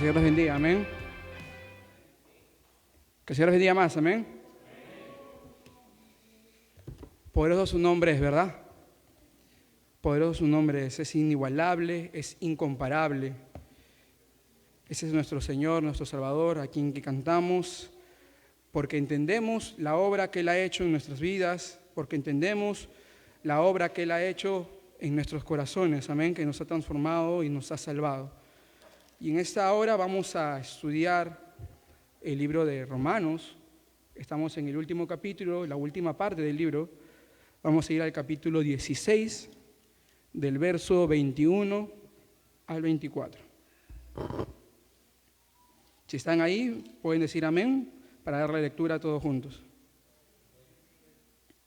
Señor los bendiga, amén. Que el Señor los bendiga más, amén. Poderoso su nombre es, ¿verdad? Poderoso su nombre es inigualable, es incomparable. Ese es nuestro Señor, nuestro Salvador, a quien que cantamos, porque entendemos la obra que Él ha hecho en nuestras vidas, porque entendemos la obra que Él ha hecho en nuestros corazones, amén, que nos ha transformado y nos ha salvado. Y en esta hora vamos a estudiar el libro de Romanos. Estamos en el último capítulo, la última parte del libro. Vamos a ir al capítulo 16, del verso 21 al 24. Si están ahí, pueden decir amén para darle lectura a todos juntos.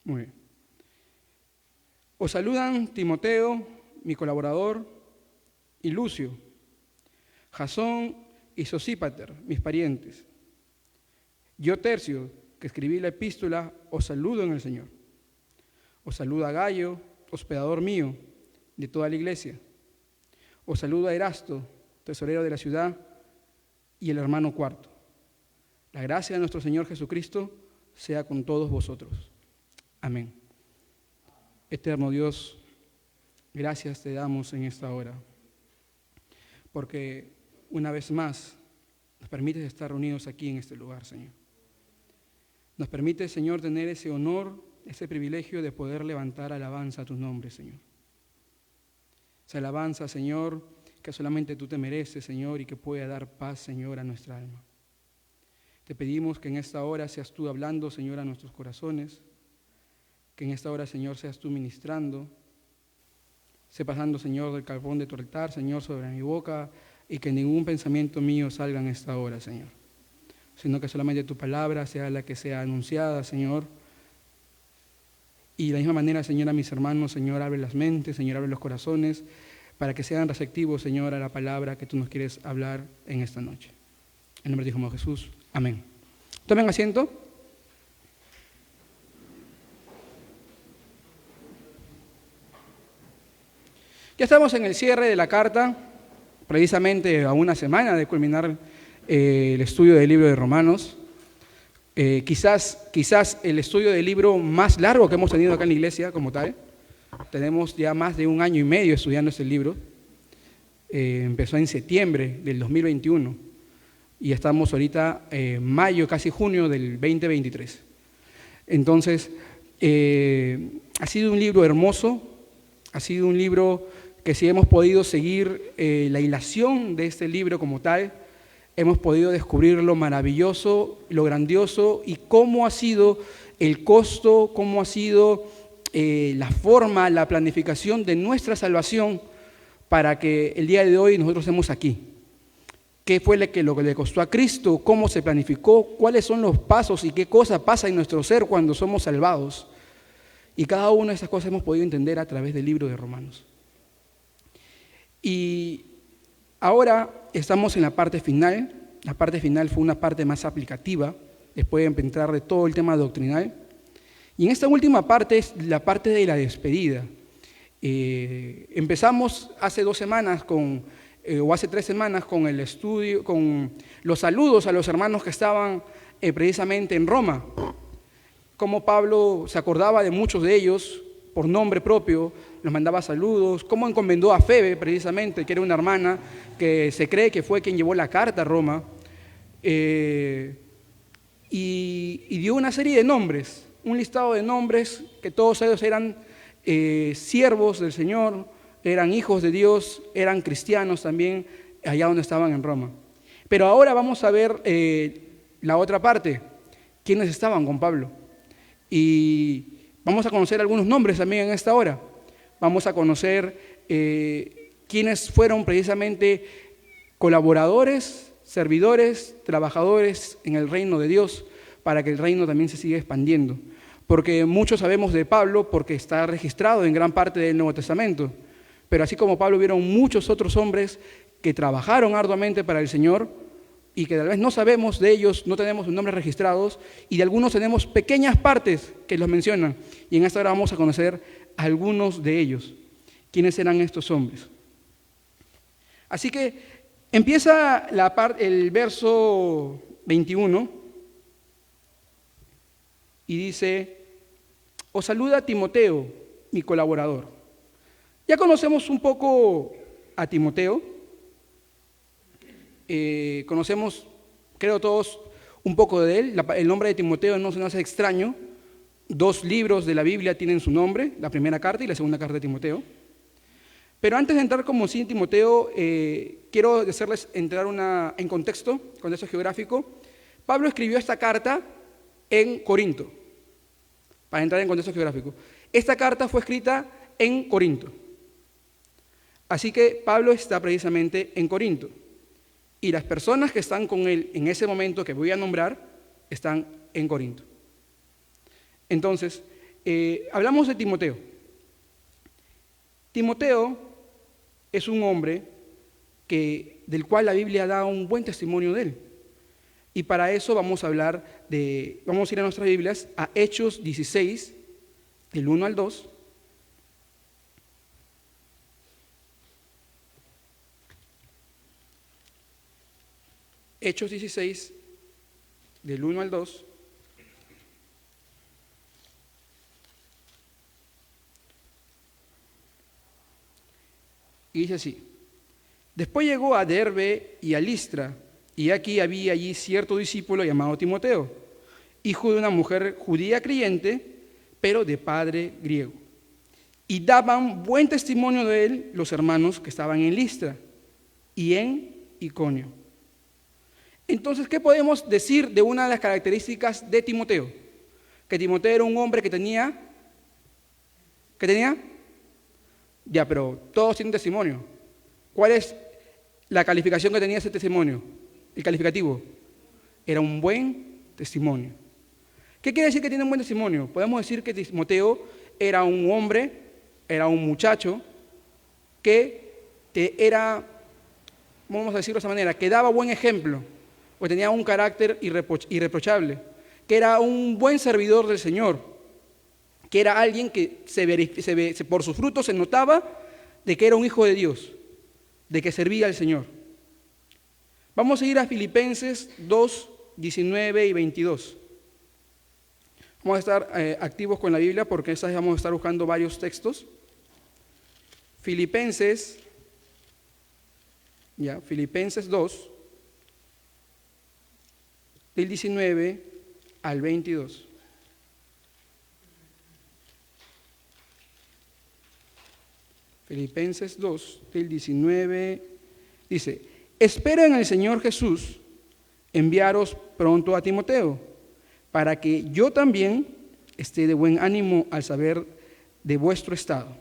Muy bien. Os saludan Timoteo, mi colaborador, y Lucio, Jasón y Sosípater, mis parientes. Yo, Tercio, que escribí la epístola, os saludo en el Señor. Os saluda Gayo, hospedador mío, de toda la iglesia. Os saluda Erasto, tesorero de la ciudad, y el hermano Cuarto. La gracia de nuestro Señor Jesucristo sea con todos vosotros. Amén. Eterno Dios, gracias te damos en esta hora, porque una vez más nos permites estar reunidos aquí en este lugar, Señor. Nos permite, Señor, tener ese honor, ese privilegio de poder levantar alabanza a tu nombre, Señor. Esa alabanza, Señor, que solamente tú te mereces, Señor, y que pueda dar paz, Señor, a nuestra alma. Te pedimos que en esta hora seas tú hablando, Señor, a nuestros corazones, que en esta hora, Señor, seas tú ministrando, sé pasando, Señor, del carbón de tu altar, Señor, sobre mi boca, y que ningún pensamiento mío salga en esta hora, Señor, sino que solamente tu palabra sea la que sea anunciada, Señor. Y de la misma manera, Señor, a mis hermanos, Señor, abre las mentes, Señor, abre los corazones, para que sean receptivos, Señor, a la palabra que tú nos quieres hablar en esta noche. En nombre de Hijo Jesús, amén. Tomen asiento. Ya estamos en el cierre de la carta, precisamente a una semana de culminar el estudio del libro de Romanos. Quizás el estudio del libro más largo que hemos tenido acá en la iglesia como tal. Tenemos ya más de 1 año y medio estudiando este libro. Empezó en septiembre del 2021 y estamos ahorita mayo, casi junio del 2023. Entonces, ha sido un libro hermoso, ha sido un libro que si hemos podido seguir la hilación de este libro como tal, hemos podido descubrir lo maravilloso, lo grandioso y cómo ha sido el costo, cómo ha sido la forma, la planificación de nuestra salvación para que el día de hoy nosotros estemos aquí. ¿Qué fue lo que le costó a Cristo? ¿Cómo se planificó? ¿Cuáles son los pasos y qué cosa pasa en nuestro ser cuando somos salvados? Y cada una de esas cosas hemos podido entender a través del libro de Romanos. Y ahora estamos en la parte final. La parte final fue una parte más aplicativa, después de entrar de todo el tema doctrinal. Y en esta última parte es la parte de la despedida. Empezamos hace 2 semanas o hace 3 semanas con el estudio, con los saludos a los hermanos que estaban precisamente en Roma. Cómo Pablo se acordaba de muchos de ellos por nombre propio, los mandaba saludos, cómo encomendó a Febe precisamente, que era una hermana que se cree que fue quien llevó la carta a Roma, y dio una serie de nombres, un listado de nombres que todos ellos eran siervos del Señor, eran hijos de Dios, eran cristianos también allá donde estaban en Roma. Pero ahora vamos a ver la otra parte, quiénes estaban con Pablo. Y vamos a conocer algunos nombres también en esta hora. Vamos a conocer quiénes fueron precisamente colaboradores, servidores, trabajadores en el reino de Dios, para que el reino también se siga expandiendo. Porque muchos sabemos de Pablo porque está registrado en gran parte del Nuevo Testamento. Pero así como Pablo, hubieron muchos otros hombres que trabajaron arduamente para el Señor y que tal vez no sabemos de ellos, no tenemos sus nombres registrados, y de algunos tenemos pequeñas partes que los mencionan. Y en esta hora vamos a conocer algunos de ellos. ¿Quiénes eran estos hombres? Así que Empieza el verso 21 y dice: os saluda Timoteo, mi colaborador. Ya conocemos un poco a Timoteo, conocemos, creo todos, un poco de él. El nombre de Timoteo no se nos hace extraño. 2 libros de la Biblia tienen su nombre, la primera carta y la segunda carta de Timoteo. Pero antes de entrar como sí en Timoteo, quiero hacerles entrar en contexto geográfico. Pablo escribió esta carta en Corinto, para entrar en contexto geográfico. Esta carta fue escrita en Corinto. Así que Pablo está precisamente en Corinto. Y las personas que están con él en ese momento que voy a nombrar están en Corinto. Entonces, hablamos de Timoteo. Timoteo es un hombre del cual la Biblia da un buen testimonio de él. Y para eso vamos a vamos a ir a nuestras Biblias, a Hechos 16, del 1 al 2. Hechos 16, del 1 al 2. Y dice así: después llegó a Derbe y a Listra, y aquí había allí cierto discípulo llamado Timoteo, hijo de una mujer judía creyente, pero de padre griego. Y daban buen testimonio de él los hermanos que estaban en Listra y en Iconio. Entonces, ¿qué podemos decir de una de las características de Timoteo? Que Timoteo era un hombre que tenía... ¿Qué tenía? Ya, pero todos tienen testimonio. ¿Cuál es la calificación que tenía ese testimonio? El calificativo. Era un buen testimonio. ¿Qué quiere decir que tiene un buen testimonio? Podemos decir que Timoteo era un hombre, era un muchacho que vamos a decirlo de esa manera, que daba buen ejemplo, o tenía un carácter irreprochable, que era un buen servidor del Señor, que era alguien que por sus frutos se notaba de que era un hijo de Dios, de que servía al Señor. Vamos a ir a Filipenses 2, 19 y 22. Vamos a estar activos con la Biblia porque esta vez vamos a estar buscando varios textos. Filipenses 2, del 19 al 22. Filipenses 2, del 19, dice: espero en el Señor Jesús enviaros pronto a Timoteo, para que yo también esté de buen ánimo al saber de vuestro estado.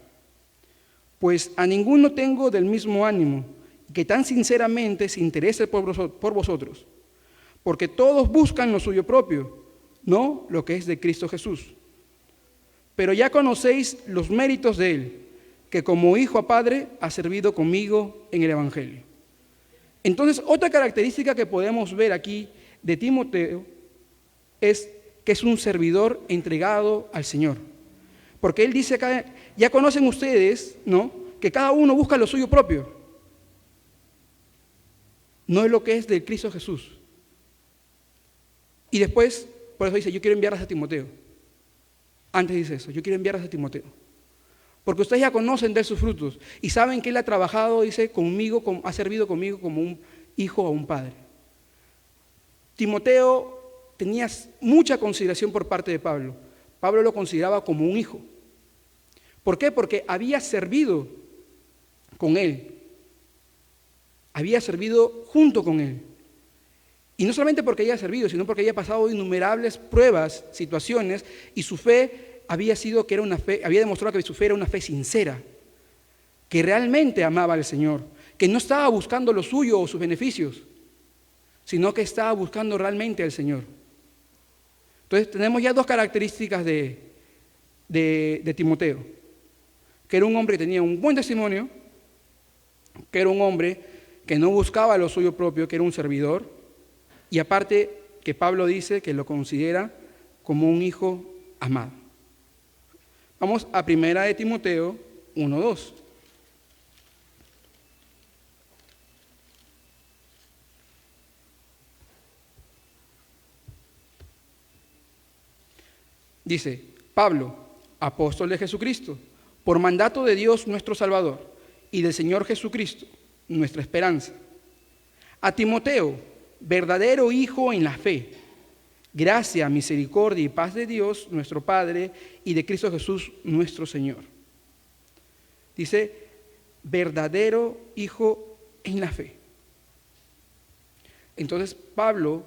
Pues a ninguno tengo del mismo ánimo, que tan sinceramente se interese por vosotros, porque todos buscan lo suyo propio, no lo que es de Cristo Jesús. Pero ya conocéis los méritos de él, que como hijo a padre ha servido conmigo en el Evangelio. Entonces, otra característica que podemos ver aquí de Timoteo es que es un servidor entregado al Señor. Porque él dice acá, ya conocen ustedes, ¿no?, que cada uno busca lo suyo propio. No es lo que es de Cristo Jesús. Y después, por eso dice, yo quiero enviarlas a Timoteo. Antes dice eso, yo quiero enviarlas a Timoteo. Porque ustedes ya conocen de sus frutos y saben que él ha trabajado, dice, conmigo, ha servido conmigo como un hijo o un padre. Timoteo tenía mucha consideración por parte de Pablo. Pablo lo consideraba como un hijo. ¿Por qué? Porque había servido con él. Había servido junto con él. Y no solamente porque haya servido, sino porque había pasado innumerables pruebas, situaciones, y su fe había demostrado que su fe era una fe sincera, que realmente amaba al Señor, que no estaba buscando lo suyo o sus beneficios, sino que estaba buscando realmente al Señor. Entonces tenemos ya 2 características de Timoteo, que era un hombre que tenía un buen testimonio, que era un hombre que no buscaba lo suyo propio, que era un servidor, y aparte que Pablo dice que lo considera como un hijo amado. Vamos a 1 de Timoteo 1:2. Dice, Pablo, apóstol de Jesucristo, por mandato de Dios nuestro Salvador y del Señor Jesucristo, nuestra esperanza. A Timoteo, verdadero hijo en la fe, gracia, misericordia y paz de Dios nuestro Padre y de Cristo Jesús nuestro Señor. Dice, verdadero hijo en la fe. Entonces Pablo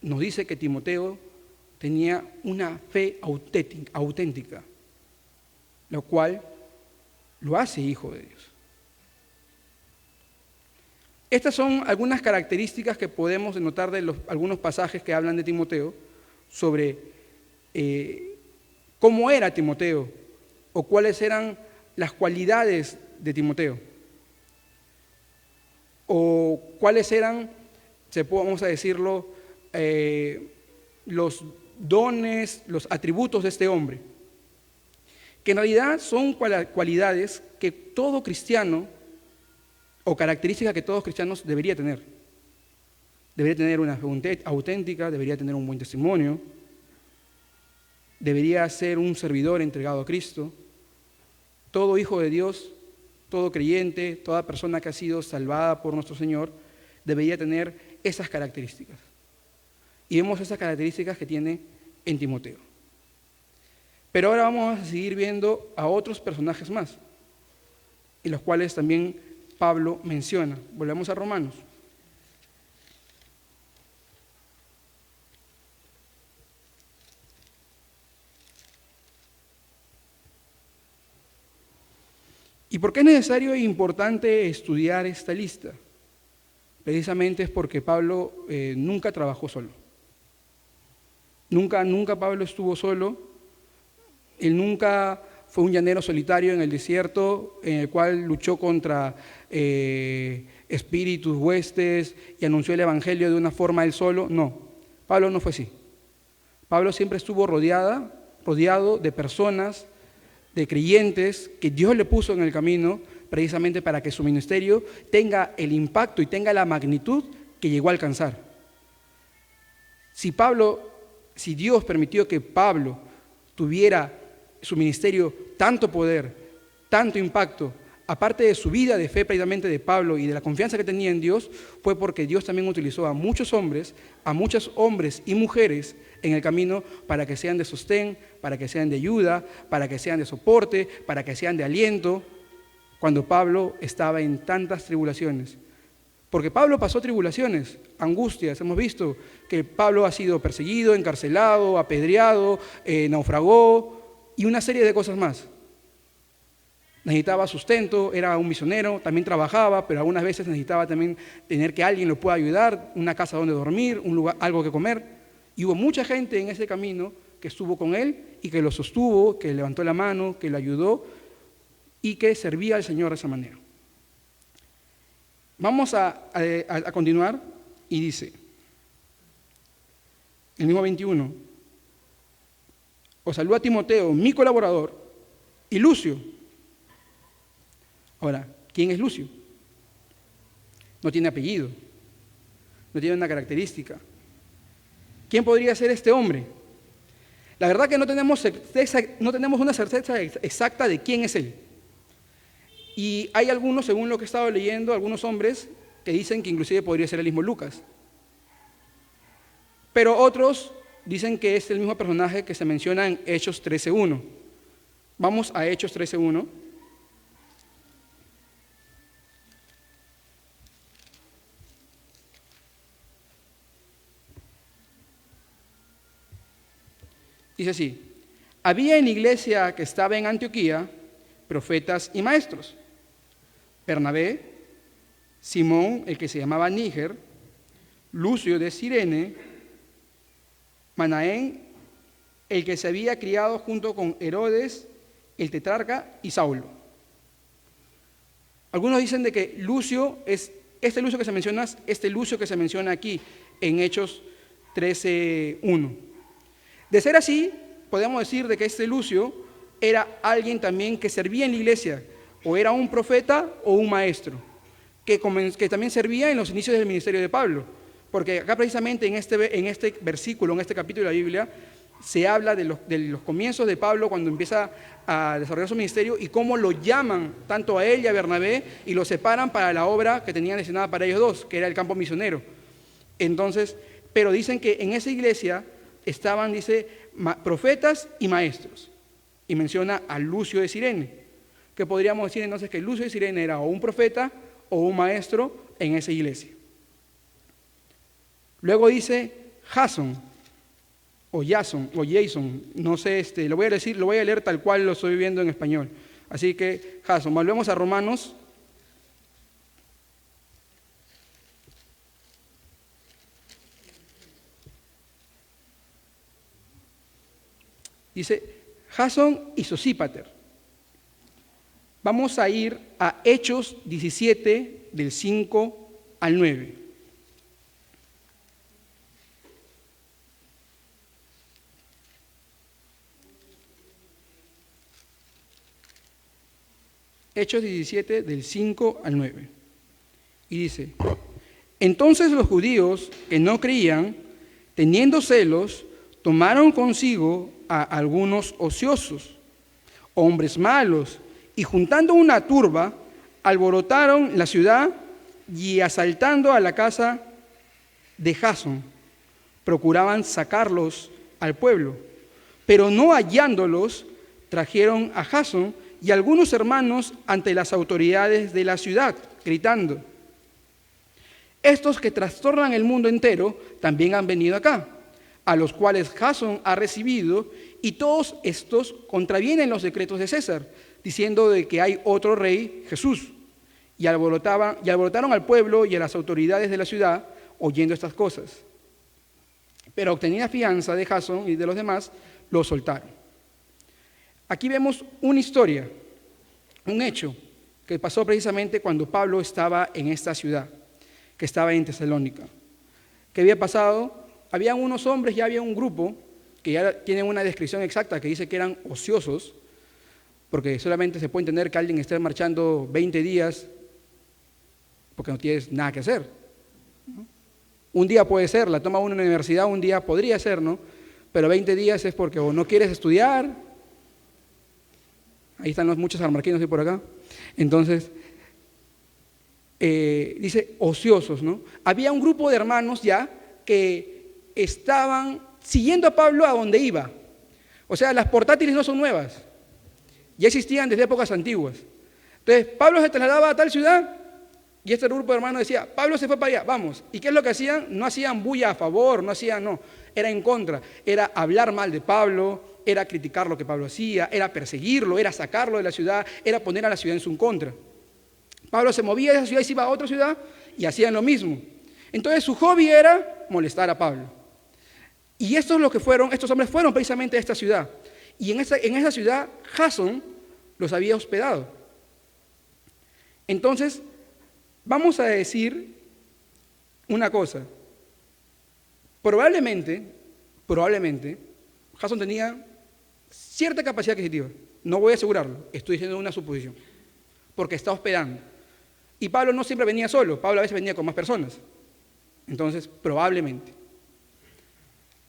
nos dice que Timoteo tenía una fe auténtica, lo cual lo hace hijo de Dios. Estas son algunas características que podemos notar de algunos pasajes que hablan de Timoteo sobre cómo era Timoteo o cuáles eran las cualidades de Timoteo o cuáles eran, vamos a decirlo, los dones, los atributos de este hombre, que en realidad son cualidades que todo cristiano o características que todos cristianos debería tener. Debería tener una fe auténtica, debería tener un buen testimonio, debería ser un servidor entregado a Cristo. Todo hijo de Dios, todo creyente, toda persona que ha sido salvada por nuestro Señor, debería tener esas características. Y vemos esas características que tiene en Timoteo. Pero ahora vamos a seguir viendo a otros personajes más, en los cuales también Pablo menciona. Volvemos a Romanos. ¿Y por qué es necesario e importante estudiar esta lista? Precisamente es porque Pablo nunca trabajó solo. Nunca Pablo estuvo solo. Él nunca fue un llanero solitario en el desierto, en el cual luchó contra espíritus, huestes, y anunció el evangelio de una forma él solo. No, Pablo no fue así. Pablo siempre estuvo rodeado de personas, de creyentes que Dios le puso en el camino, precisamente para que su ministerio tenga el impacto y tenga la magnitud que llegó a alcanzar. Si Dios permitió que Pablo tuviera su ministerio tanto poder, tanto impacto, aparte de su vida de fe precisamente de Pablo y de la confianza que tenía en Dios, fue porque Dios también utilizó a muchos hombres y mujeres en el camino para que sean de sostén, para que sean de ayuda, para que sean de soporte, para que sean de aliento, cuando Pablo estaba en tantas tribulaciones. Porque Pablo pasó tribulaciones, angustias. Hemos visto que Pablo ha sido perseguido, encarcelado, apedreado, naufragó y una serie de cosas más. Necesitaba sustento, era un misionero, también trabajaba, pero algunas veces necesitaba también tener que alguien lo pueda ayudar, una casa donde dormir, un lugar, algo que comer. Y hubo mucha gente en ese camino que estuvo con él y que lo sostuvo, que levantó la mano, que lo ayudó y que servía al Señor de esa manera. Vamos a continuar y dice, el mismo 21, os saluda Timoteo, mi colaborador, y Lucio. Ahora, ¿quién es Lucio? No tiene apellido, no tiene una característica. ¿Quién podría ser este hombre? La verdad que no tenemos una certeza exacta de quién es él. Y hay algunos, según lo que he estado leyendo, algunos hombres que dicen que inclusive podría ser el mismo Lucas. Pero otros dicen que es el mismo personaje que se menciona en Hechos 13:1. Vamos a Hechos 13:1. Dice así, había en la iglesia que estaba en Antioquía profetas y maestros. Bernabé, Simón, el que se llamaba Níger, Lucio de Cirene, Manaén, el que se había criado junto con Herodes, el tetrarca, y Saulo. Algunos dicen de que Lucio es este Lucio que se menciona aquí en Hechos 13:1. De ser así, podemos decir de que este Lucio era alguien también que servía en la iglesia, o era un profeta o un maestro, que también servía en los inicios del ministerio de Pablo. Porque acá precisamente en este versículo, en este capítulo de la Biblia, se habla de los comienzos de Pablo cuando empieza a desarrollar su ministerio y cómo lo llaman tanto a él y a Bernabé y lo separan para la obra que tenían destinada para ellos dos, que era el campo misionero. Entonces, pero dicen que en esa iglesia estaban, dice, profetas y maestros. Y menciona a Lucio de Cirene, que podríamos decir entonces que Lucio de Cirene era o un profeta o un maestro en esa iglesia. Luego dice Jason, o Jason, no sé, lo voy a leer tal cual lo estoy viendo en español. Así que Jason, volvemos a Romanos. Dice Jason y Sosípater. Vamos a ir a Hechos 17, del 5 al 9. Hechos 17, del 5 al 9. Y dice, entonces los judíos que no creían, teniendo celos, tomaron consigo a algunos ociosos, hombres malos, y juntando una turba, alborotaron la ciudad y asaltando a la casa de Jasón, procuraban sacarlos al pueblo. Pero no hallándolos, trajeron a Jasón y algunos hermanos ante las autoridades de la ciudad, gritando, estos que trastornan el mundo entero también han venido acá, a los cuales Jasón ha recibido, y todos estos contravienen los decretos de César, diciendo de que hay otro rey, Jesús. Y alborotaron al pueblo y a las autoridades de la ciudad, oyendo estas cosas. Pero obtenida fianza de Jasón y de los demás, lo soltaron. Aquí vemos una historia, un hecho que pasó precisamente cuando Pablo estaba en esta ciudad, que estaba en Tesalónica. ¿Qué había pasado? Habían unos hombres, ya había un grupo, que ya tienen una descripción exacta, que dice que eran ociosos, porque solamente se puede entender que alguien esté marchando 20 días porque no tienes nada que hacer, ¿no? Un día puede ser, la toma uno en la universidad, un día podría ser, ¿no? Pero 20 días es porque o no quieres estudiar. Ahí están los muchos almarquinos y por acá. Entonces, dice ociosos, ¿no? Había un grupo de hermanos ya que estaban siguiendo a Pablo a donde iba. O sea, las portátiles no son nuevas. Ya existían desde épocas antiguas. Entonces, Pablo se trasladaba a tal ciudad y este grupo de hermanos decía, Pablo se fue para allá, vamos. ¿Y qué es lo que hacían? No hacían bulla a favor, no, era en contra. Era hablar mal de Pablo, era criticar lo que Pablo hacía, era perseguirlo, era sacarlo de la ciudad, era poner a la ciudad en su contra. Pablo se movía de esa ciudad y se iba a otra ciudad y hacían lo mismo. Entonces su hobby era molestar a Pablo. Y estos hombres fueron precisamente a esta ciudad. Y en esa ciudad Jasón los había hospedado. Entonces, vamos a decir una cosa. Probablemente, Jasón tenía cierta capacidad adquisitiva. No voy a asegurarlo, estoy diciendo una suposición. Porque está hospedando. Y Pablo no siempre venía solo, Pablo a veces venía con más personas. Entonces, probablemente.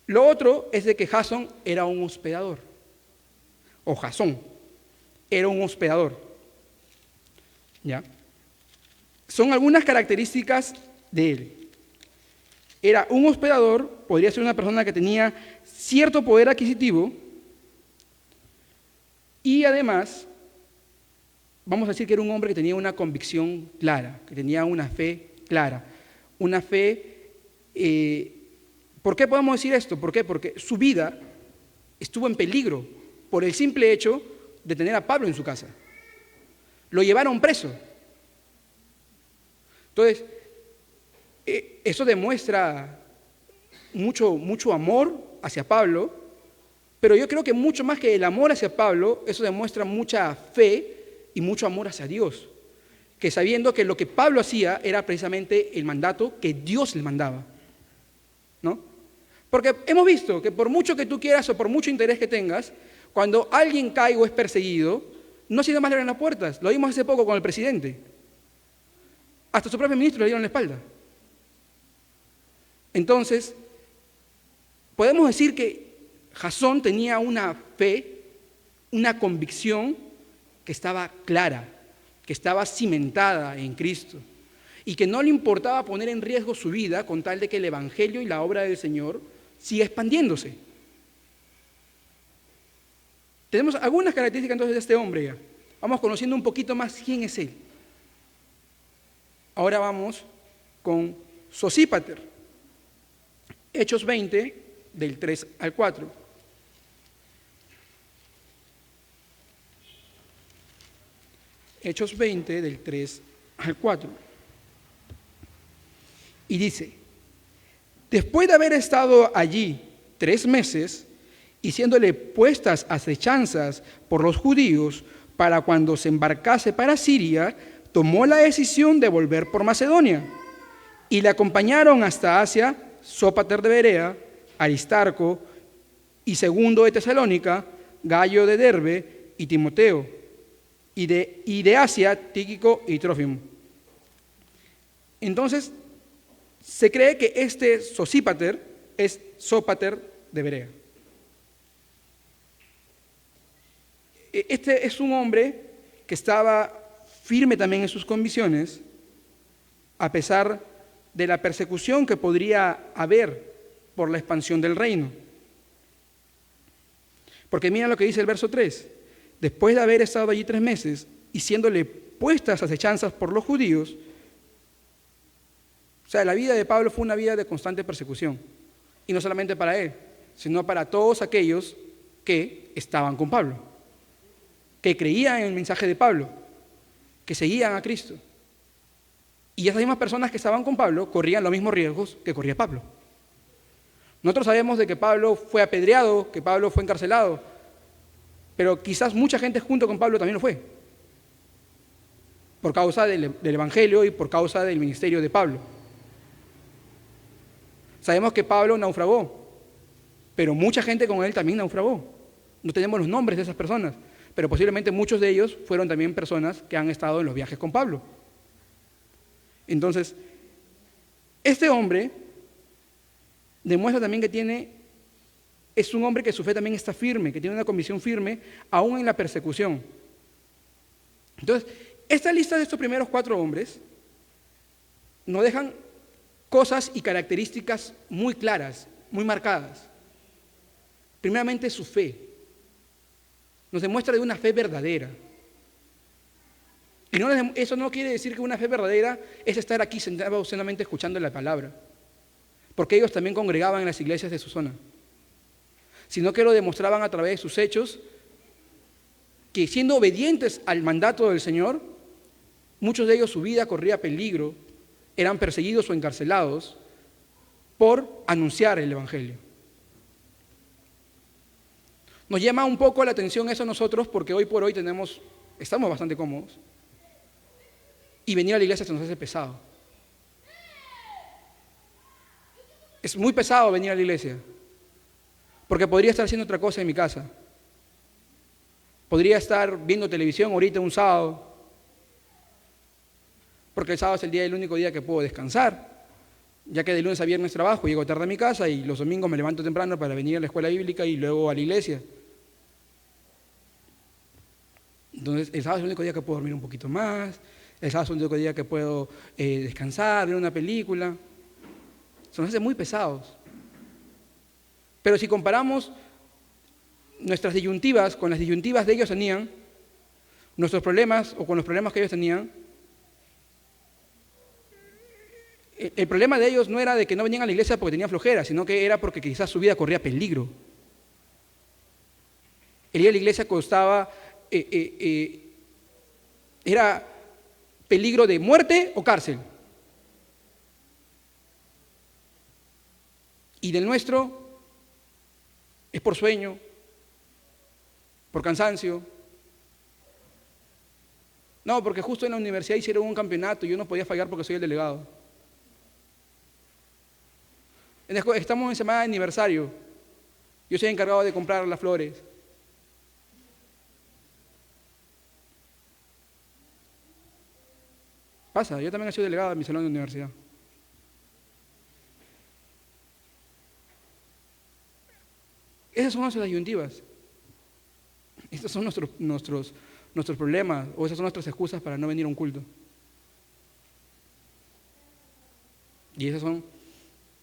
Lo otro es de que Jasón era un hospedador. O Jasón era un hospedador. ¿Ya? Son algunas características de él. Era un hospedador, podría ser una persona que tenía cierto poder adquisitivo y además, vamos a decir que era un hombre que tenía una convicción clara, que tenía una fe clara, una fe. ¿Por qué podemos decir esto? ¿Por qué? Porque su vida estuvo en peligro por el simple hecho de tener a Pablo en su casa. Lo llevaron preso. Entonces, eso demuestra mucho amor hacia Pablo, pero yo creo que mucho más que el amor hacia Pablo, eso demuestra mucha fe y mucho amor hacia Dios, que sabiendo que lo que Pablo hacía era precisamente el mandato que Dios le mandaba, ¿no? Porque hemos visto que por mucho que tú quieras o por mucho interés que tengas, cuando alguien cae o es perseguido, no se más le abren las puertas. Lo vimos hace poco con el presidente. Hasta su propio ministro le dieron la espalda. Entonces, podemos decir que Jasón tenía una fe, una convicción que estaba clara, que estaba cimentada en Cristo y que no le importaba poner en riesgo su vida con tal de que el Evangelio y la obra del Señor siga expandiéndose. Tenemos algunas características entonces de este hombre ya. Vamos conociendo un poquito más quién es él. Ahora vamos con Sosípater. Hechos 20, del 3 al 4. Hechos 20, del 3 al 4. Y dice: después de haber estado allí 3 meses, y siéndole puestas acechanzas por los judíos para cuando se embarcase para Siria, tomó la decisión de volver por Macedonia. Y le acompañaron hasta Asia Sópater de Berea, Aristarco y Segundo de Tesalónica, Gayo de Derbe y Timoteo, y de Asia Tíquico y Trófimo. Entonces, se cree que este Sosípater es Sópater de Berea. Este es un hombre que estaba firme también en sus convicciones, a pesar de la persecución que podría haber por la expansión del reino. Porque mira lo que dice el verso 3. Después de haber estado allí 3 meses y siéndole puestas acechanzas por los judíos, o sea, la vida de Pablo fue una vida de constante persecución. Y no solamente para él, sino para todos aquellos que estaban con Pablo, que creían en el mensaje de Pablo, que seguían a Cristo. Y esas mismas personas que estaban con Pablo corrían los mismos riesgos que corría Pablo. Nosotros sabemos de que Pablo fue apedreado, que Pablo fue encarcelado, pero quizás mucha gente junto con Pablo también lo fue, por causa del Evangelio y por causa del ministerio de Pablo. Sabemos que Pablo naufragó, pero mucha gente con él también naufragó. No tenemos los nombres de esas personas, pero posiblemente muchos de ellos fueron también personas que han estado en los viajes con Pablo. Entonces, este hombre demuestra también que es un hombre que su fe también está firme, que tiene una convicción firme, aún en la persecución. Entonces, esta lista de estos primeros 4 hombres nos dejan cosas y características muy claras, muy marcadas. Primeramente, su fe. Nos demuestra de una fe verdadera. Y eso no quiere decir que una fe verdadera es estar aquí sentado solamente escuchando la palabra, porque ellos también congregaban en las iglesias de su zona, sino que lo demostraban a través de sus hechos, que siendo obedientes al mandato del Señor, muchos de ellos su vida corría peligro, eran perseguidos o encarcelados por anunciar el Evangelio. Nos llama un poco la atención eso a nosotros, porque hoy por hoy estamos bastante cómodos, y venir a la iglesia se nos hace pesado. Es muy pesado venir a la iglesia, porque podría estar haciendo otra cosa en mi casa. Podría estar viendo televisión ahorita un sábado, porque el sábado es el único día que puedo descansar, ya que de lunes a viernes trabajo, llego tarde a mi casa y los domingos me levanto temprano para venir a la escuela bíblica y luego a la iglesia. Entonces, el sábado es el único día que puedo dormir un poquito más, el sábado es el único día que puedo descansar, ver una película. Se nos hace muy pesados. Pero si comparamos nuestras disyuntivas con las disyuntivas de ellos tenían, nuestros problemas o con los problemas que ellos tenían, el problema de ellos no era de que no venían a la iglesia porque tenían flojera, sino que era porque quizás su vida corría peligro. El ir a la iglesia costaba, era peligro de muerte o cárcel. Y del nuestro es por sueño, por cansancio. No, porque justo en la universidad hicieron un campeonato y yo no podía fallar porque soy el delegado. Estamos en semana de aniversario. Yo soy encargado de comprar las flores. Pasa, yo también he sido delegado de mi salón de universidad. Esas son nuestras disyuntivas. Estos son nuestros problemas, o esas son nuestras excusas para no venir a un culto. Y esos son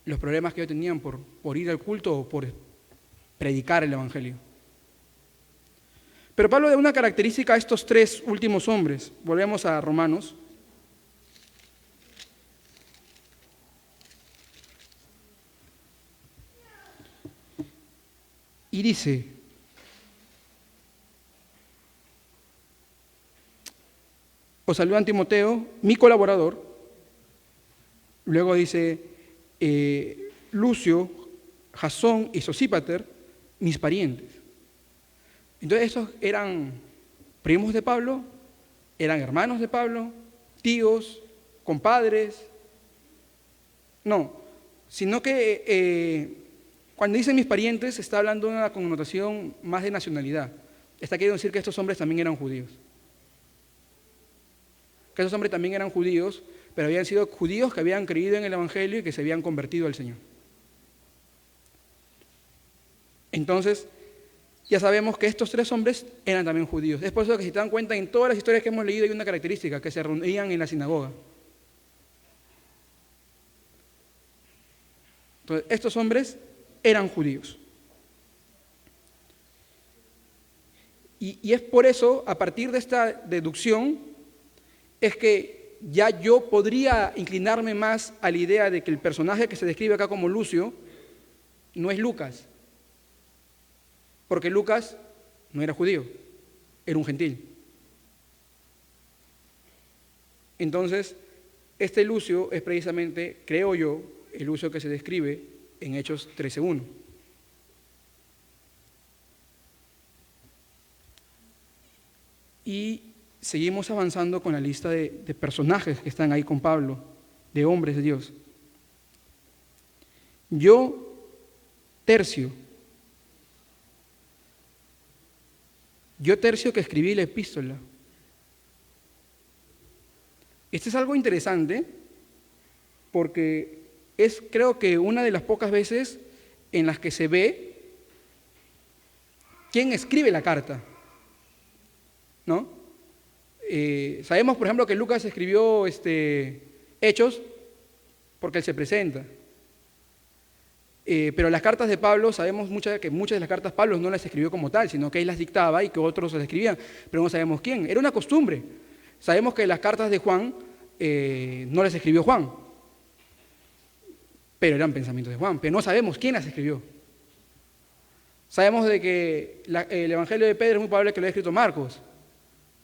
los problemas que ellos tenían por ir al culto o por predicar el Evangelio. Pero Pablo da una característica a estos tres últimos hombres. Volvemos a Romanos. Y dice, os saludan Timoteo, mi colaborador. Luego dice, Lucio, Jasón y Sosípater, mis parientes. Entonces esos eran primos de Pablo, eran hermanos de Pablo, tíos, compadres. No, sino que cuando dice mis parientes está hablando de una connotación más de nacionalidad. Está queriendo decir que estos hombres también eran judíos. Que esos hombres también eran judíos, pero habían sido judíos que habían creído en el Evangelio y que se habían convertido al Señor. Entonces, ya sabemos que estos tres hombres eran también judíos. Es por eso que si te dan cuenta, en todas las historias que hemos leído hay una característica, que se reunían en la sinagoga. Entonces, estos hombres eran judíos. Y es por eso, a partir de esta deducción, es que ya yo podría inclinarme más a la idea de que el personaje que se describe acá como Lucio no es Lucas, porque Lucas no era judío, era un gentil. Entonces, este Lucio es precisamente, creo yo, el Lucio que se describe en Hechos 13:1. Y seguimos avanzando con la lista de personajes que están ahí con Pablo, de hombres de Dios. Yo, Tercio que escribí la epístola. Este es algo interesante porque es, creo que, una de las pocas veces en las que se ve quién escribe la carta, ¿no? Sabemos, por ejemplo, que Lucas escribió Hechos porque él se presenta. Pero las cartas de Pablo, sabemos que muchas de las cartas Pablo no las escribió como tal, sino que él las dictaba y que otros las escribían, pero no sabemos quién. Era una costumbre. Sabemos que las cartas de Juan no las escribió Juan, pero eran pensamientos de Juan, pero no sabemos quién las escribió. Sabemos de que el Evangelio de Pedro es muy probable que lo haya escrito Marcos.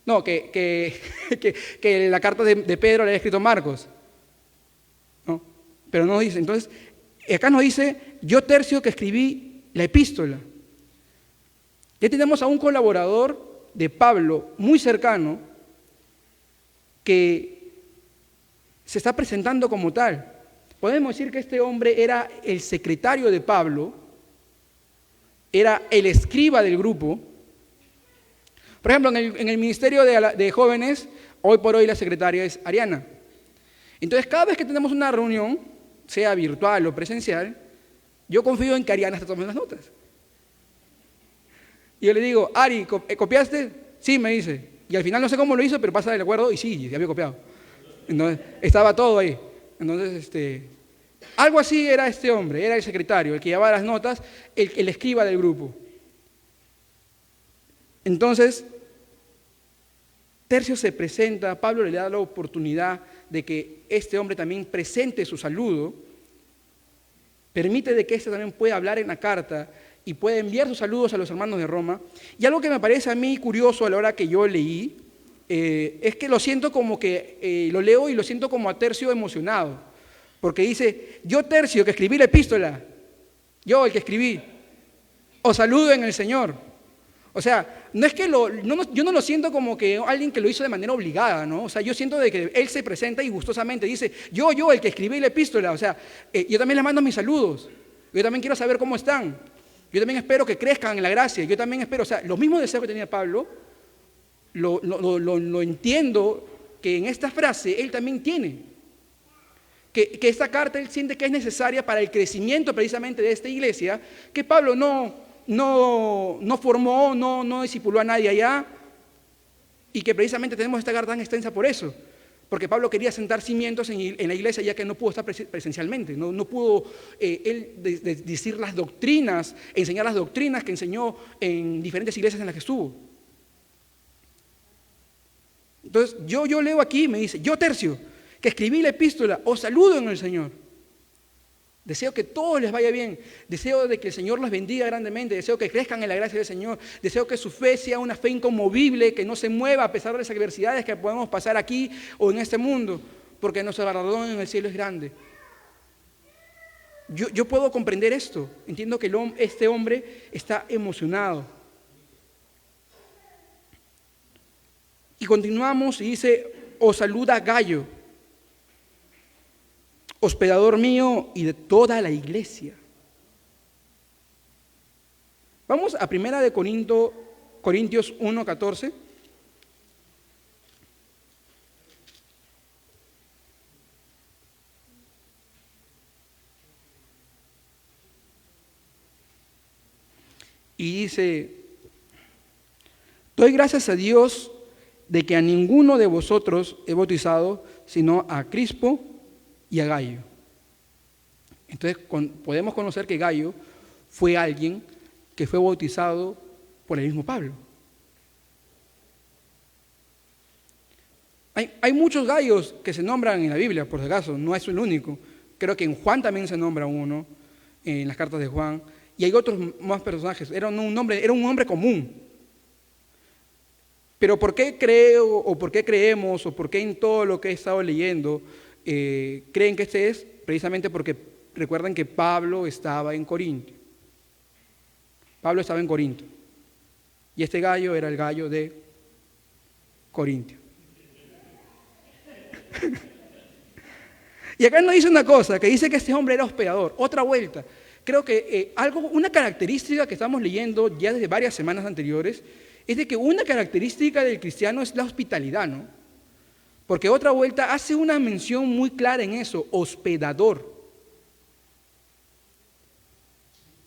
No, que la carta de Pedro la haya escrito Marcos. ¿No? Pero no dice. Entonces, acá nos dice, yo Tercio que escribí la epístola. Ya tenemos a un colaborador de Pablo muy cercano que se está presentando como tal. Podemos decir que este hombre era el secretario de Pablo, era el escriba del grupo. Por ejemplo, en el ministerio de jóvenes, hoy por hoy la secretaria es Ariana. Entonces, cada vez que tenemos una reunión, sea virtual o presencial, yo confío en que Ariana está tomando las notas. Y yo le digo, Ari, ¿copiaste? Sí, me dice. Y al final no sé cómo lo hizo, pero pasa el acuerdo y sí, ya había copiado. Entonces, estaba todo ahí. Entonces, algo así era este hombre, era el secretario, el que llevaba las notas, el escriba del grupo. Entonces, Tercio se presenta, Pablo le da la oportunidad de que este hombre también presente su saludo, permite de que éste también pueda hablar en la carta y pueda enviar sus saludos a los hermanos de Roma. Y algo que me parece a mí curioso a la hora que yo leí, es que lo siento como que, lo leo y lo siento como a Tercio emocionado, porque dice, yo Tercio que escribí la epístola, yo el que escribí, os saludo en el Señor. O sea, no es que yo no lo siento como que alguien que lo hizo de manera obligada, ¿no? O sea, yo siento de que él se presenta y gustosamente dice, yo el que escribí la epístola, o sea, yo también les mando mis saludos, yo también quiero saber cómo están, yo también espero que crezcan en la gracia, yo también espero, o sea, los mismos deseos que tenía Pablo, lo entiendo que en esta frase él también tiene, que esta carta él siente que es necesaria para el crecimiento precisamente de esta iglesia, que Pablo no no formó, no discipuló a nadie allá, y que precisamente tenemos esta carta tan extensa por eso, porque Pablo quería sentar cimientos en la iglesia ya que no pudo estar presencialmente, no pudo él decir las doctrinas, enseñar las doctrinas que enseñó en diferentes iglesias en las que estuvo. Entonces yo leo aquí, me dice: yo, Tercio, que escribí la epístola, os saludo en el Señor. Deseo que todo les vaya bien, deseo de que el Señor los bendiga grandemente, deseo que crezcan en la gracia del Señor, deseo que su fe sea una fe inconmovible, que no se mueva a pesar de las adversidades que podemos pasar aquí o en este mundo, porque nuestro galardón en el cielo es grande. Yo puedo comprender esto, entiendo que este hombre está emocionado. Y continuamos y dice: os saluda Gayo, hospedador mío y de toda la iglesia. Vamos a 1 Corintios 1:14. Y dice: doy gracias a Dios de que a ninguno de vosotros he bautizado, sino a Crispo y a Gayo. Entonces podemos conocer que Gayo fue alguien que fue bautizado por el mismo Pablo. Hay muchos Gayos que se nombran en la Biblia, por si acaso, no es el único. Creo que en Juan también se nombra uno, en las cartas de Juan, y hay otros más personajes. Era un hombre común. Pero ¿por qué creo, o por qué creemos, o por qué en todo lo que he estado leyendo creen que este es? Precisamente porque recuerdan que Pablo estaba en Corinto. Pablo estaba en Corinto. Y este Gayo era el Gayo de Corintio. Y acá nos dice una cosa, que dice que este hombre era hospedador. Otra vuelta. Creo que una característica que estamos leyendo ya desde varias semanas anteriores es de que una característica del cristiano es la hospitalidad, ¿no? Porque otra vuelta hace una mención muy clara en eso: hospedador.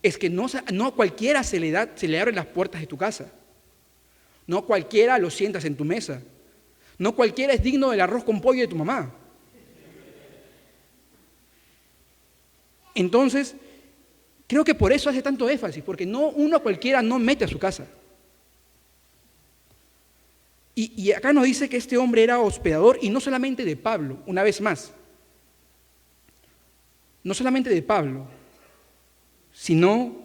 Es que no a cualquiera se le abren las puertas de tu casa. No a cualquiera lo sientas en tu mesa. No cualquiera es digno del arroz con pollo de tu mamá. Entonces, creo que por eso hace tanto énfasis, porque uno a cualquiera no mete a su casa. Y acá nos dice que este hombre era hospedador, y no solamente de Pablo, una vez más. No solamente de Pablo, sino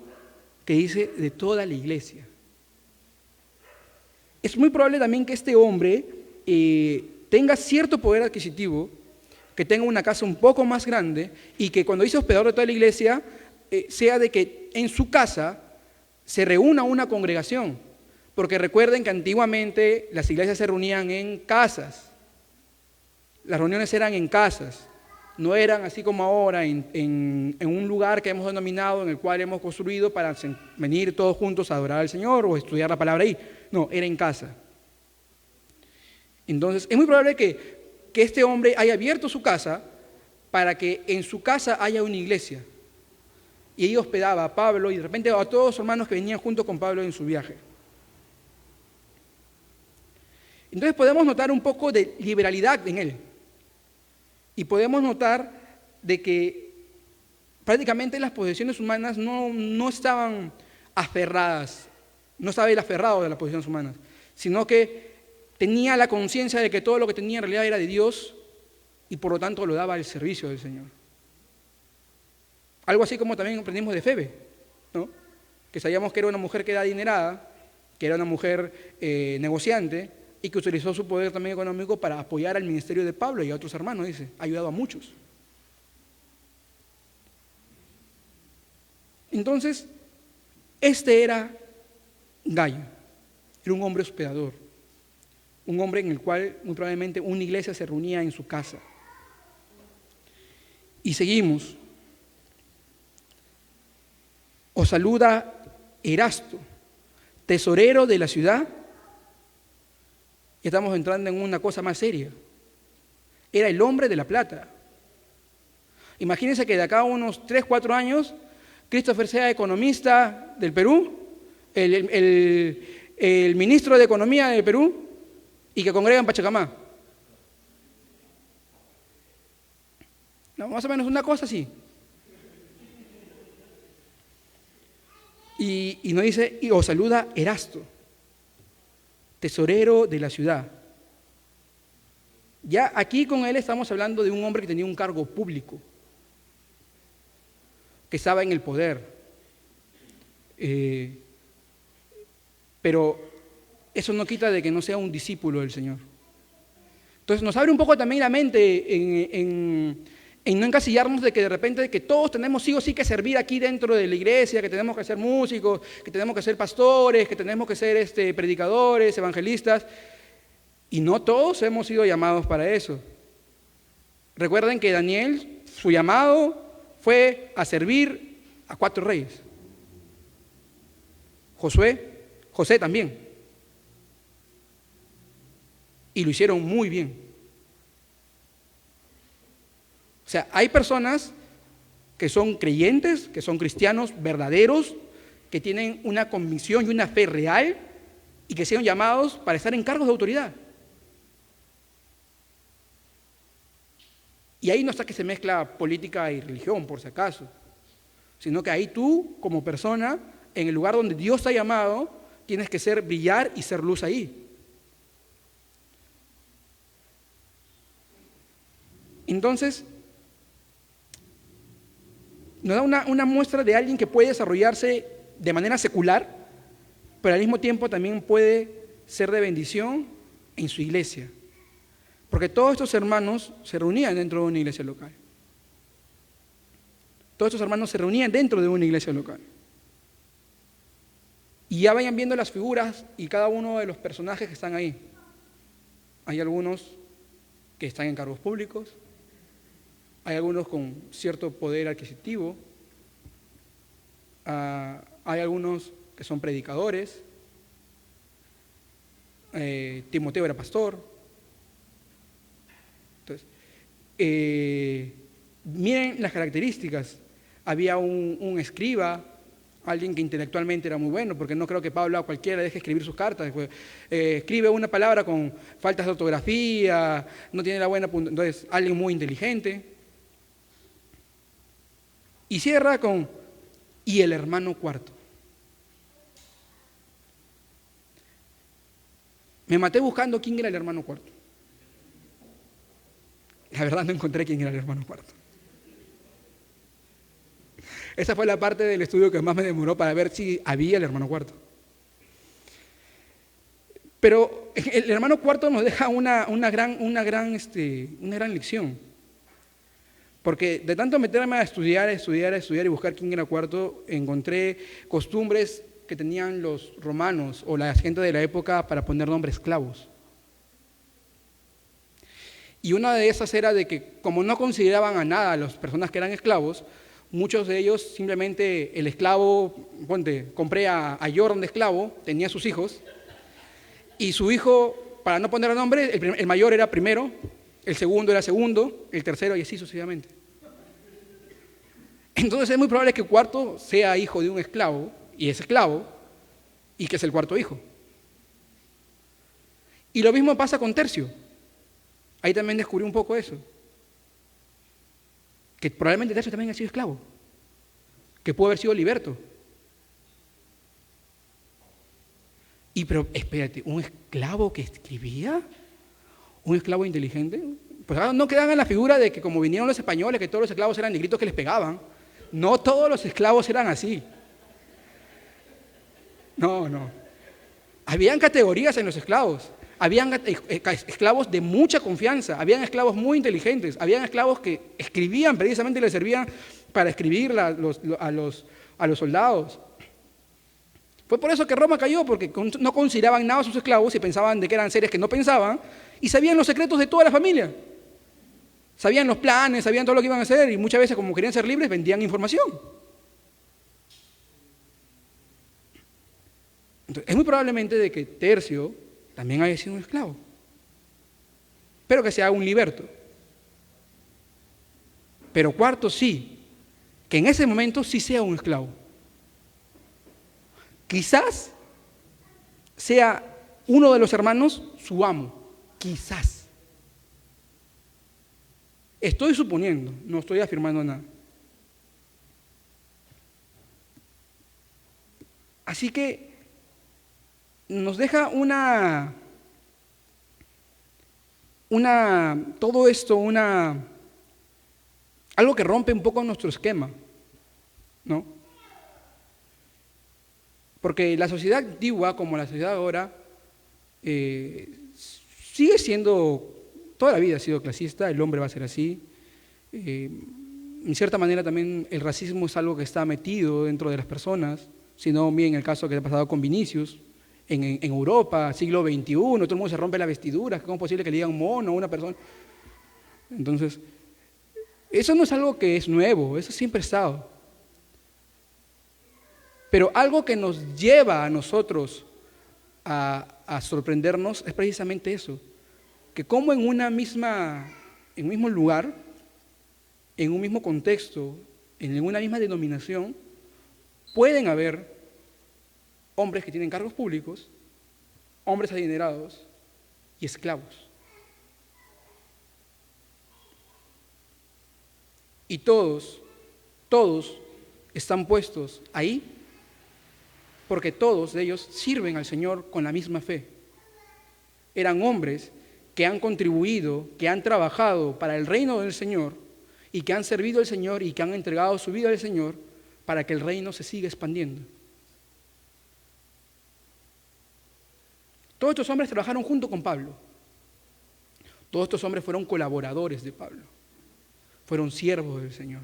que dice de toda la iglesia. Es muy probable también que este hombre tenga cierto poder adquisitivo, que tenga una casa un poco más grande, y que cuando dice hospedador de toda la iglesia, sea de que en su casa se reúna una congregación. Porque recuerden que antiguamente las iglesias se reunían en casas. Las reuniones eran en casas. No eran así como ahora en un lugar que hemos denominado, en el cual hemos construido para venir todos juntos a adorar al Señor o estudiar la palabra ahí. No, era en casa. Entonces, es muy probable que este hombre haya abierto su casa para que en su casa haya una iglesia. Y ahí hospedaba a Pablo y de repente a todos los hermanos que venían junto con Pablo en su viaje. Entonces podemos notar un poco de liberalidad en él. Y podemos notar de que prácticamente las posesiones humanas no estaban aferradas, no estaba él aferrado de las posesiones humanas, sino que tenía la conciencia de que todo lo que tenía en realidad era de Dios y por lo tanto lo daba al servicio del Señor. Algo así como también aprendimos de Febe, ¿no? Que sabíamos que era una mujer que era adinerada, que era una mujer negociante, y que utilizó su poder también económico para apoyar al ministerio de Pablo y a otros hermanos, dice, ha ayudado a muchos. Entonces, este era Gayo, era un hombre hospedador, un hombre en el cual muy probablemente una iglesia se reunía en su casa. Y seguimos. Os saluda Erasto, tesorero de la ciudad. Y estamos entrando en una cosa más seria. Era el hombre de la plata. Imagínense que de acá a unos 3, 4 años, Christopher sea economista del Perú el ministro de Economía de Perú y que congrega en Pachacamá. No, más o menos una cosa así. Y nos dice, y os saluda Erasto, tesorero de la ciudad. Ya aquí con él estamos hablando de un hombre que tenía un cargo público, que estaba en el poder. Pero eso no quita de que no sea un discípulo del Señor. Entonces nos abre un poco también la mente en no encasillarnos de que de repente que todos tenemos sí o sí que servir aquí dentro de la iglesia, que tenemos que ser músicos, que tenemos que ser pastores, que tenemos que ser predicadores, evangelistas, y no todos hemos sido llamados para eso. Recuerden que Daniel, su llamado fue a servir a 4 reyes. José también. Y lo hicieron muy bien. O sea, hay personas que son creyentes, que son cristianos verdaderos, que tienen una convicción y una fe real y que sean llamados para estar en cargos de autoridad. Y ahí no está que se mezcla política y religión, por si acaso, sino que ahí tú, como persona, en el lugar donde Dios te ha llamado, tienes que brillar y ser luz ahí. Entonces, nos da una muestra de alguien que puede desarrollarse de manera secular, pero al mismo tiempo también puede ser de bendición en su iglesia. Porque todos estos hermanos se reunían dentro de una iglesia local. Todos estos hermanos se reunían dentro de una iglesia local. Y ya vayan viendo las figuras y cada uno de los personajes que están ahí. Hay algunos que están en cargos públicos, hay algunos con cierto poder adquisitivo, hay algunos que son predicadores, Timoteo era pastor. Entonces, miren las características. Había un escriba, alguien que intelectualmente era muy bueno, porque no creo que Pablo a cualquiera deje escribir sus cartas. Escribe una palabra con faltas de ortografía, no tiene la buena puntuación. Entonces, alguien muy inteligente. Y cierra con, y el hermano cuarto. Me maté buscando quién era el hermano cuarto. La verdad no encontré quién era el hermano cuarto. Esa fue la parte del estudio que más me demoró para ver si había el hermano cuarto. Pero el hermano cuarto nos deja una gran lección. Porque de tanto meterme a estudiar y buscar quién era cuarto, encontré costumbres que tenían los romanos o la gente de la época para poner nombres esclavos. Y una de esas era de que, como no consideraban a nada a las personas que eran esclavos, muchos de ellos simplemente el esclavo, compré a Jordan de esclavo, tenía sus hijos, y su hijo, para no poner nombre, el mayor era primero, el segundo era segundo, el tercero y así sucesivamente. Entonces es muy probable que el cuarto sea hijo de un esclavo, y es esclavo, y que es el cuarto hijo. Y lo mismo pasa con Tercio. Ahí también descubrí un poco eso. Que probablemente Tercio también ha sido esclavo. Que pudo haber sido liberto. Pero espérate, ¿un esclavo que escribía? ¿Un esclavo inteligente? Pues ahora no quedan en la figura de que como vinieron los españoles, que todos los esclavos eran negritos que les pegaban. No todos los esclavos eran así. No. Habían categorías en los esclavos. Habían esclavos de mucha confianza, habían esclavos muy inteligentes, habían esclavos que escribían precisamente y les servían para escribir a los soldados. Fue por eso que Roma cayó, porque no consideraban nada a sus esclavos y pensaban de que eran seres que no pensaban y sabían los secretos de toda la familia. Sabían los planes, sabían todo lo que iban a hacer y muchas veces, como querían ser libres, vendían información. Entonces, es muy probablemente de que Tercio también haya sido un esclavo, pero que sea un liberto. Pero cuarto sí, que en ese momento sí sea un esclavo. Quizás sea uno de los hermanos su amo, quizás. Estoy suponiendo, no estoy afirmando nada. Así que nos deja todo esto, algo que rompe un poco nuestro esquema, ¿no? Porque la sociedad antigua, como la sociedad ahora, sigue siendo, toda la vida ha sido clasista, el hombre va a ser así. En cierta manera también el racismo es algo que está metido dentro de las personas, sino bien el caso que ha pasado con Vinicius, en Europa, siglo XXI, todo el mundo se rompe las vestiduras, ¿cómo es posible que le digan mono a una persona? Entonces, eso no es algo que es nuevo, eso siempre ha estado. Pero algo que nos lleva a nosotros a sorprendernos es precisamente eso, que como en un mismo lugar, en un mismo contexto, en una misma denominación, pueden haber hombres que tienen cargos públicos, hombres adinerados y esclavos. Y todos están puestos ahí porque todos de ellos sirven al Señor con la misma fe. Eran hombres que han contribuido, que han trabajado para el reino del Señor y que han servido al Señor y que han entregado su vida al Señor para que el reino se siga expandiendo. Todos estos hombres trabajaron junto con Pablo. Todos estos hombres fueron colaboradores de Pablo. Fueron siervos del Señor.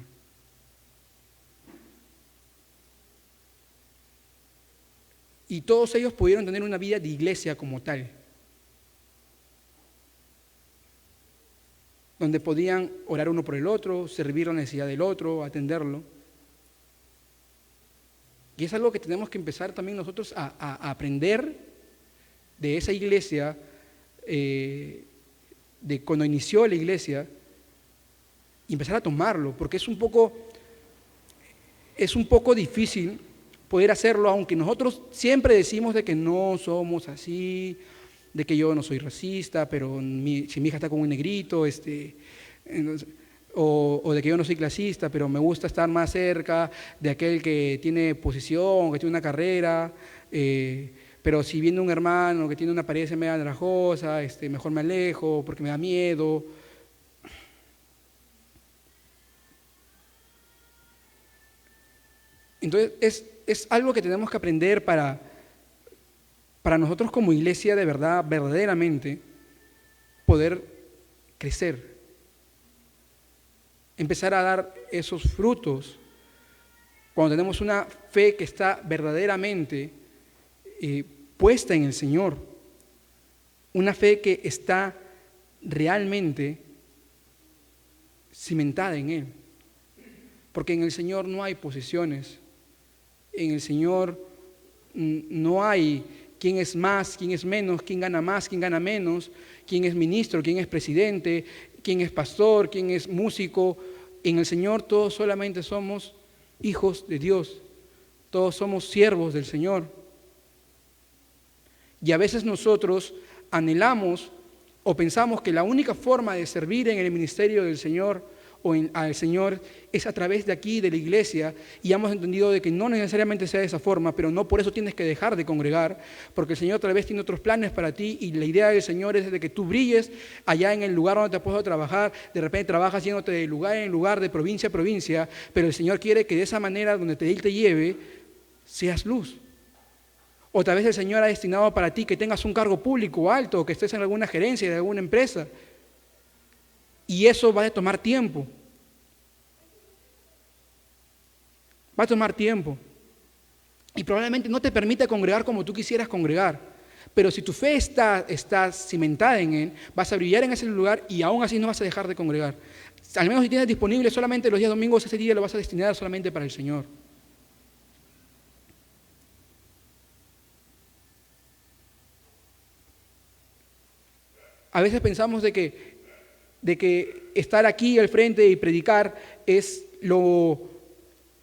Y todos ellos pudieron tener una vida de iglesia como tal, donde podían orar uno por el otro, servir la necesidad del otro, atenderlo. Y es algo que tenemos que empezar también nosotros a aprender de esa iglesia, de cuando inició la iglesia, y empezar a tomarlo, porque es un poco difícil poder hacerlo, aunque nosotros siempre decimos de que no somos así, de que yo no soy racista, pero si mi hija está con un negrito, entonces, o de que yo no soy clasista, pero me gusta estar más cerca de aquel que tiene posición, que tiene una carrera, pero si viene un hermano que tiene una apariencia media andrajosa, mejor me alejo porque me da miedo. Entonces es algo que tenemos que aprender para nosotros como iglesia de verdad, verdaderamente, poder crecer. Empezar a dar esos frutos cuando tenemos una fe que está verdaderamente puesta en el Señor. Una fe que está realmente cimentada en Él. Porque en el Señor no hay posiciones. En el Señor no hay quién es más, quién es menos, quién gana más, quién gana menos, quién es ministro, quién es presidente, quién es pastor, quién es músico. En el Señor todos solamente somos hijos de Dios, todos somos siervos del Señor. Y a veces nosotros anhelamos o pensamos que la única forma de servir en el ministerio del Señor al Señor es a través de aquí, de la iglesia, y hemos entendido de que no necesariamente sea de esa forma, pero no por eso tienes que dejar de congregar, porque el Señor tal vez tiene otros planes para ti, y la idea del Señor es de que tú brilles allá en el lugar donde te has puesto a trabajar. De repente trabajas yéndote de lugar en lugar, de provincia a provincia, pero el Señor quiere que de esa manera, donde Él te lleve, seas luz. O tal vez el Señor ha destinado para ti que tengas un cargo público alto, o que estés en alguna gerencia de alguna empresa. Y eso va a tomar tiempo. Va a tomar tiempo. Y probablemente no te permita congregar como tú quisieras congregar. Pero si tu fe está cimentada en Él, vas a brillar en ese lugar y aún así no vas a dejar de congregar. Al menos si tienes disponible solamente los días domingos, ese día lo vas a destinar solamente para el Señor. A veces pensamos de que estar aquí al frente y predicar es lo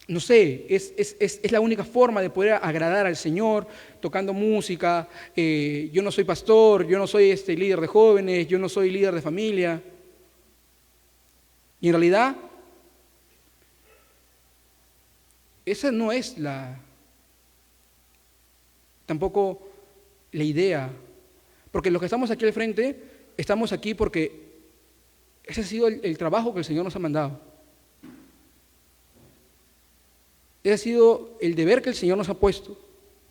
no sé, es la única forma de poder agradar al Señor, tocando música. Yo no soy pastor, yo no soy líder de jóvenes, yo no soy líder de familia. Y en realidad, esa no es tampoco la idea. Porque los que estamos aquí al frente, estamos aquí porque ese ha sido el trabajo que el Señor nos ha mandado. Ese ha sido el deber que el Señor nos ha puesto,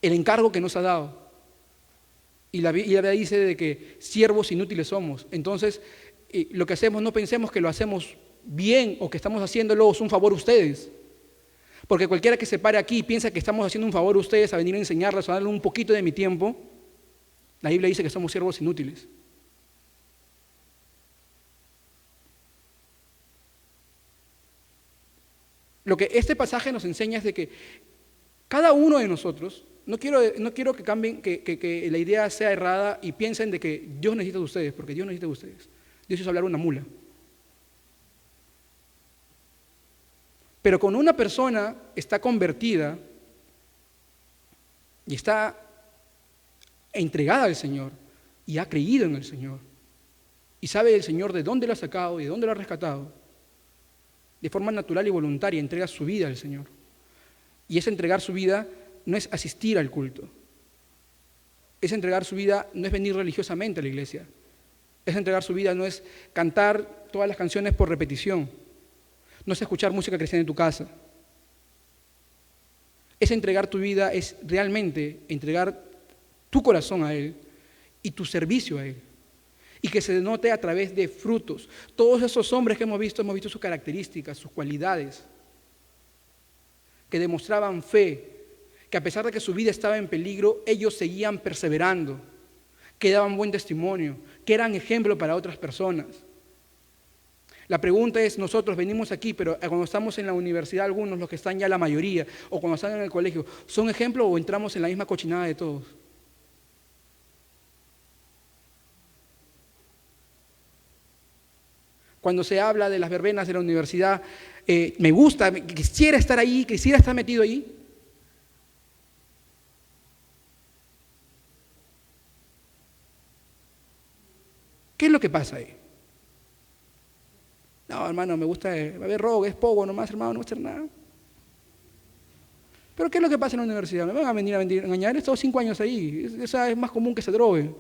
el encargo que nos ha dado. Y la Biblia dice de que siervos inútiles somos. Entonces, lo que hacemos, no pensemos que lo hacemos bien o que estamos haciéndolo un favor a ustedes. Porque cualquiera que se pare aquí y piensa que estamos haciendo un favor a ustedes a venir a enseñarles, a darle un poquito de mi tiempo, la Biblia dice que somos siervos inútiles. Lo que este pasaje nos enseña es de que cada uno de nosotros, no quiero que cambien, que la idea sea errada y piensen de que Dios necesita de ustedes, porque Dios necesita de ustedes. Dios hizo hablar una mula. Pero cuando una persona está convertida y está entregada al Señor y ha creído en el Señor y sabe el Señor de dónde lo ha sacado y de dónde lo ha rescatado, de forma natural y voluntaria entrega su vida al Señor. Y ese entregar su vida no es asistir al culto. Ese entregar su vida no es venir religiosamente a la iglesia. Ese entregar su vida no es cantar todas las canciones por repetición. No es escuchar música cristiana en tu casa. Ese entregar tu vida es realmente entregar tu corazón a Él y tu servicio a Él. Y que se denote a través de frutos. Todos esos hombres que hemos visto sus características, sus cualidades, que demostraban fe, que a pesar de que su vida estaba en peligro, ellos seguían perseverando, que daban buen testimonio, que eran ejemplo para otras personas. La pregunta es, nosotros venimos aquí, pero cuando estamos en la universidad, algunos, los que están ya la mayoría, o cuando están en el colegio, ¿son ejemplo o entramos en la misma cochinada de todos? Cuando se habla de las verbenas de la universidad, me gusta, quisiera estar ahí, quisiera estar metido ahí. ¿Qué es lo que pasa ahí? No, hermano, me gusta, va a haber rock, es poco nomás, hermano, no va a hacer nada. Pero ¿qué es lo que pasa en la universidad? ¿Me van a venir a engañar? He estado 5 años ahí, esa es más común que se droguen.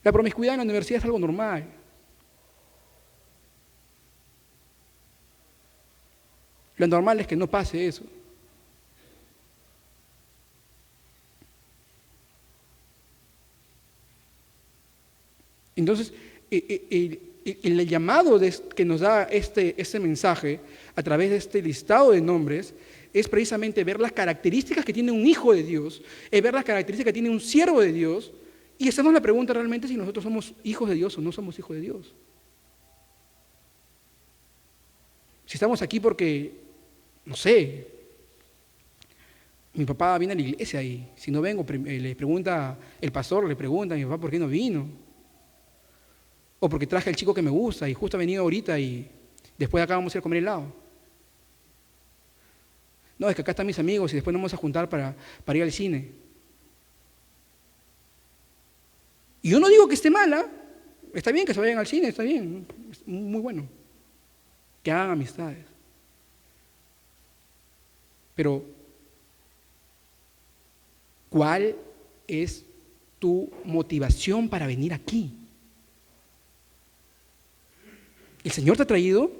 La promiscuidad en la universidad es algo normal. Lo normal es que no pase eso. Entonces, el llamado que nos da este mensaje a través de este listado de nombres es precisamente ver las características que tiene un hijo de Dios, es ver las características que tiene un siervo de Dios y hacernos la pregunta realmente si nosotros somos hijos de Dios o no somos hijos de Dios. Si estamos aquí porque, no sé, mi papá viene a la iglesia y si no vengo, le pregunta, el pastor le pregunta a mi papá por qué no vino. O porque traje al chico que me gusta y justo ha venido ahorita y después de acá vamos a ir a comer helado. No, es que acá están mis amigos y después nos vamos a juntar para ir al cine. Y yo no digo que esté mala, está bien que se vayan al cine, está bien, es muy bueno. Que hagan amistades. Pero, ¿cuál es tu motivación para venir aquí? ¿El Señor te ha traído?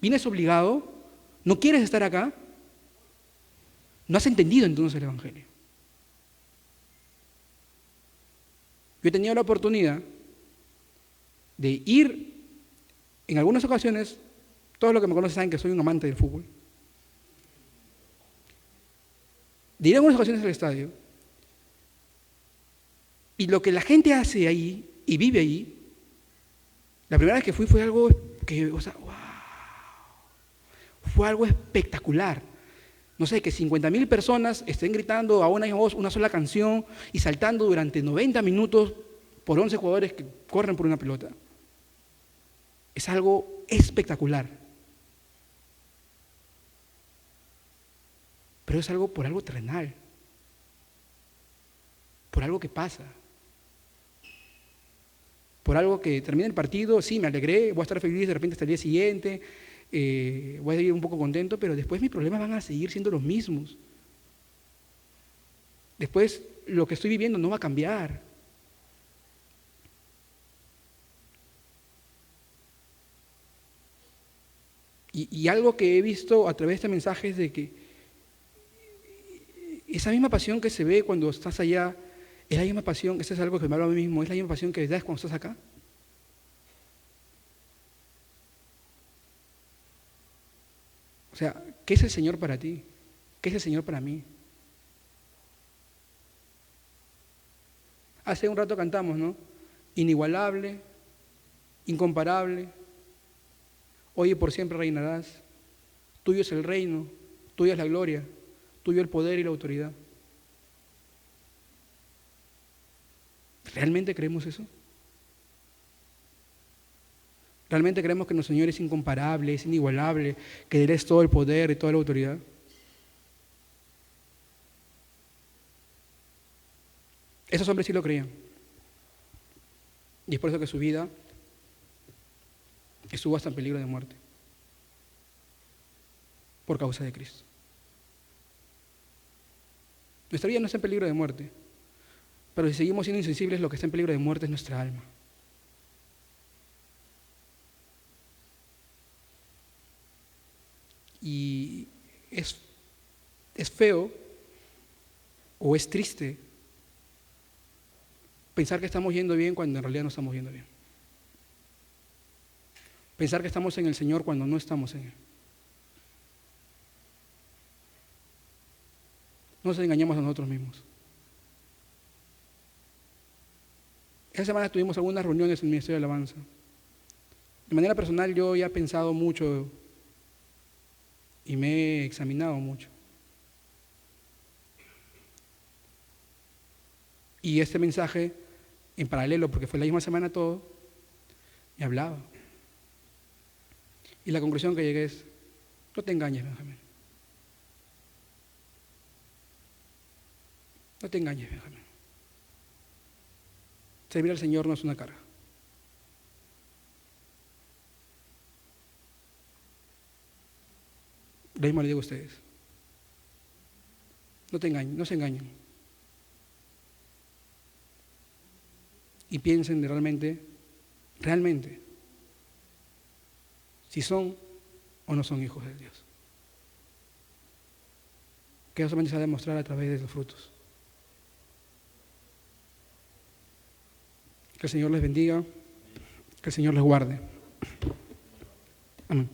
¿Vienes obligado? ¿No quieres estar acá? ¿No has entendido entonces el Evangelio? Yo he tenido la oportunidad de ir, en algunas ocasiones, todos los que me conocen saben que soy un amante del fútbol, de ir en algunas ocasiones al estadio, y lo que la gente hace ahí y vive ahí, la primera vez que fui fue algo que, wow, fue algo espectacular. No sé, que 50,000 personas estén gritando a una voz una sola canción y saltando durante 90 minutos por 11 jugadores que corren por una pelota. Es algo espectacular. pero es algo por algo terrenal, por algo que pasa, por algo que termina el partido, sí, me alegré, voy a estar feliz de repente hasta el día siguiente, voy a ir un poco contento, pero después mis problemas van a seguir siendo los mismos. Después lo que estoy viviendo no va a cambiar. Y algo que he visto a través de este mensaje es de que esa misma pasión que se ve cuando estás allá, es la misma pasión, eso es algo que me hablo a mí mismo, es la misma pasión que das cuando estás acá. O sea, ¿qué es el Señor para ti? ¿Qué es el Señor para mí? Hace un rato cantamos, ¿no? Inigualable, incomparable, hoy y por siempre reinarás. Tuyo es el reino, tuya es la gloria, tuyo el poder y la autoridad. ¿Realmente creemos eso? ¿Realmente creemos que nuestro Señor es incomparable, es inigualable, que Él es todo el poder y toda la autoridad? Esos hombres sí lo creían. Y es por eso que su vida estuvo hasta en peligro de muerte. Por causa de Cristo. Nuestra vida no está en peligro de muerte. Pero si seguimos siendo insensibles, lo que está en peligro de muerte es nuestra alma. Y es feo o es triste pensar que estamos yendo bien cuando en realidad no estamos yendo bien. Pensar que estamos en el Señor cuando no estamos en Él. Nos engañamos a nosotros mismos. Esta semana tuvimos algunas reuniones en el Ministerio de Alabanza. De manera personal yo ya he pensado mucho y me he examinado mucho. Y este mensaje, en paralelo, porque fue la misma semana todo, me hablaba. Y la conclusión que llegué es, no te engañes, Benjamín. No te engañes, Benjamín. Servir al Señor no es una carga. Lo mismo le digo a ustedes. No te engañen, no se engañen. Y piensen de realmente, si son o no son hijos de Dios. Que eso solamente se va a demostrar a través de los frutos. Que el Señor les bendiga, que el Señor les guarde. Amén.